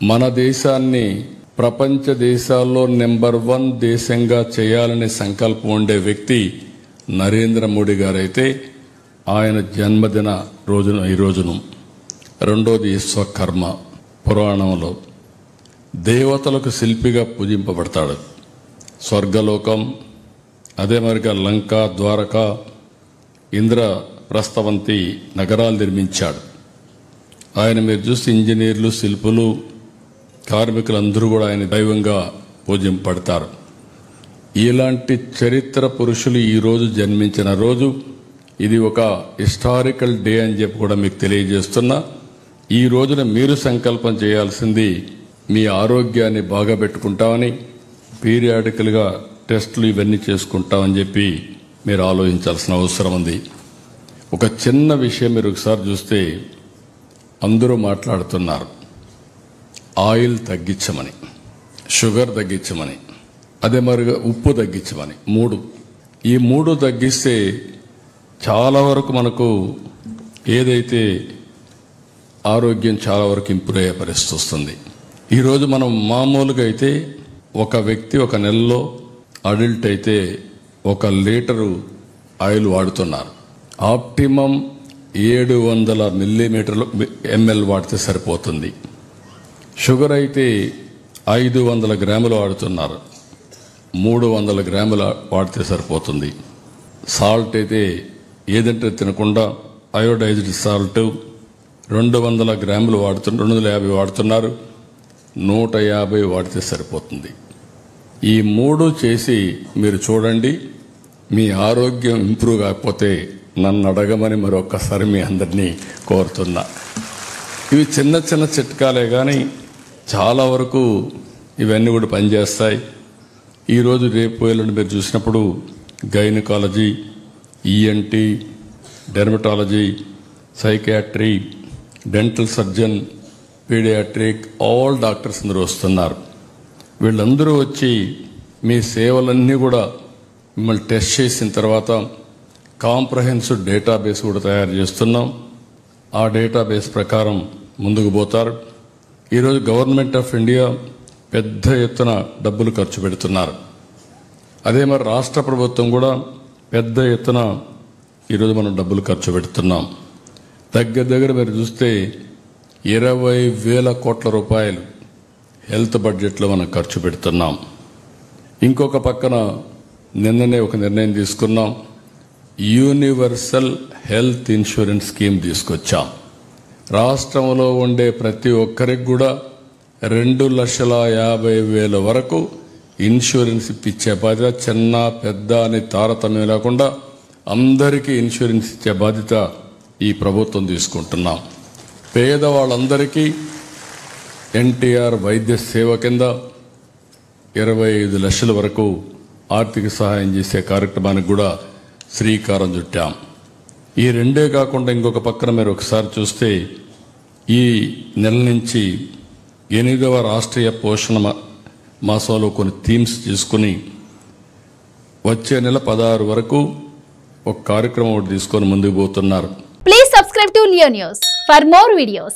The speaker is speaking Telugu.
మన దేశాన్ని ప్రపంచ దేశాల్లో నెంబర్ 1 దేశంగా చేయాలనే సంకల్పం ఉండే వ్యక్తి నరేంద్ర మోడీ గారైతే ఆయన జన్మదిన రోజున ఈ రోజును రెండోది విశ్వకర్మ పురాణంలో దేవతలకు శిల్పిగా పూజింపబడతాడు. స్వర్గలోకం అదే మరిగా లంక ద్వారక ఇంద్రప్రస్థవంతి నగరాలు నిర్మించాడు. ఆయన మీరు చూస్తే ఇంజనీర్లు శిల్పులు కార్మికులందరూ కూడా ఆయన దైవంగా పూజింపబడతారు. ఇలాంటి చరిత్ర పురుషులు ఈ రోజు జన్మించిన రోజు. ఇది ఒక హిస్టారికల్ డే అని చెప్పి కూడా మీకు తెలియజేస్తున్నా. ఈ రోజున మీరు సంకల్పం చేయాల్సింది మీ ఆరోగ్యాన్ని బాగా పెట్టుకుంటామని, పీరియాడికల్గా టెస్టులు ఇవన్నీ చేసుకుంటామని చెప్పి మీరు ఆలోచించాల్సిన అవసరం ఉంది. ఒక చిన్న విషయం మీరు ఒకసారి చూస్తే అందరూ మాట్లాడుతున్నారు ఆయిల్ తగ్గించమని, షుగర్ తగ్గించమని, అదే మరిగా ఉప్పు తగ్గించమని. ఈ మూడు తగ్గిస్తే చాలా వరకు మనకు ఏదైతే ఆరోగ్యం చాలా వరకు ఇంప్రూవ్ అయ్యే పరిస్థితి వస్తుంది. ఈరోజు మనం మామూలుగా అయితే ఒక వ్యక్తి ఒక నెలలో అడల్ట్ అయితే 1 లీటరు ఆయిల్ వాడుతున్నారు. ఆప్టిమం 700 మిల్లీమీటర్లు ఎంఎల్ వాడితే సరిపోతుంది. షుగర్ అయితే 500 గ్రాములు వాడుతున్నారు, 300 గ్రాములు వాడితే సరిపోతుంది. సాల్ట్ అయితే ఏదంటే తినకుండా అయోడైజ్డ్ సాల్ట్ 200 గ్రాములు 250 వాడుతున్నారు, 150 వాడితే సరిపోతుంది. ఈ 3 చేసి మీరు చూడండి. మీ ఆరోగ్యం ఇంప్రూవ్ కాకపోతే నన్ను అడగమని మరొకసారి మీ అందరినీ కోరుతున్నా. ఇవి చిన్న చిన్న చిట్కాలే కానీ చాలా వరకు ఇవన్నీ కూడా పనిచేస్తాయి. ఈరోజు రేపు ఎల్లుండి మీరు చూసినప్పుడు gynaecology, ENT, dermatology, psychiatry, dental surgeon, paediatric all doctors అందరూ వస్తున్నారు. వీళ్ళందరూ వచ్చి మీ సేవలన్నీ కూడా మిమ్మల్ని టెస్ట్ చేసిన తర్వాత కాంప్రహెన్సివ్ డేటాబేస్ కూడా తయారు చేస్తున్నాం. ఆ డేటాబేస్ ప్రకారం ముందుకు పోతారు. ఈరోజు గవర్నమెంట్ ఆఫ్ ఇండియా పెద్ద ఎత్తున డబ్బులు ఖర్చు పెడుతున్నారు. అదే మరి రాష్ట్ర ప్రభుత్వం కూడా పెద్ద ఎత్తున ఈరోజు మనం డబ్బులు ఖర్చు పెడుతున్నాం. దగ్గర మీరు చూస్తే 20,000 కోట్ల రూపాయలు హెల్త్ బడ్జెట్లో మనం ఖర్చు పెడుతున్నాం. ఇంకొక పక్కన నిన్ననే ఒక నిర్ణయం తీసుకున్నాం. యూనివర్సల్ హెల్త్ ఇన్సూరెన్స్ స్కీమ్ తీసుకొచ్చాం. రాష్ట్రంలో ఉండే ప్రతి ఒక్కరికి కూడా 2,50,000 వరకు ఇన్సూరెన్స్ ఇప్పించే బాధ్యత, చిన్న పెద్ద అని తారతమ్యం లేకుండా అందరికీ ఇన్సూరెన్స్ ఇచ్చే బాధ్యత ఈ ప్రభుత్వం తీసుకుంటున్నాం. పేదవాళ్ళందరికీ ఎన్టీఆర్ వైద్య సేవ కింద 25 లక్షల వరకు ఆర్థిక సహాయం చేసే కార్యక్రమానికి కూడా శ్రీకారం చుట్టాం. ఈ రెండే కాకుండా ఇంకొక పక్కన మీరు ఒకసారి చూస్తే ఈ నెల నుంచి 8వ రాష్ట్రీయ పోషణ మాసంలో కొన్ని థీమ్స్ తీసుకుని వచ్చే నెల 16 వరకు ఒక కార్యక్రమం తీసుకొని ముందుకు పోతున్నారు. Please subscribe to Leo News for more videos.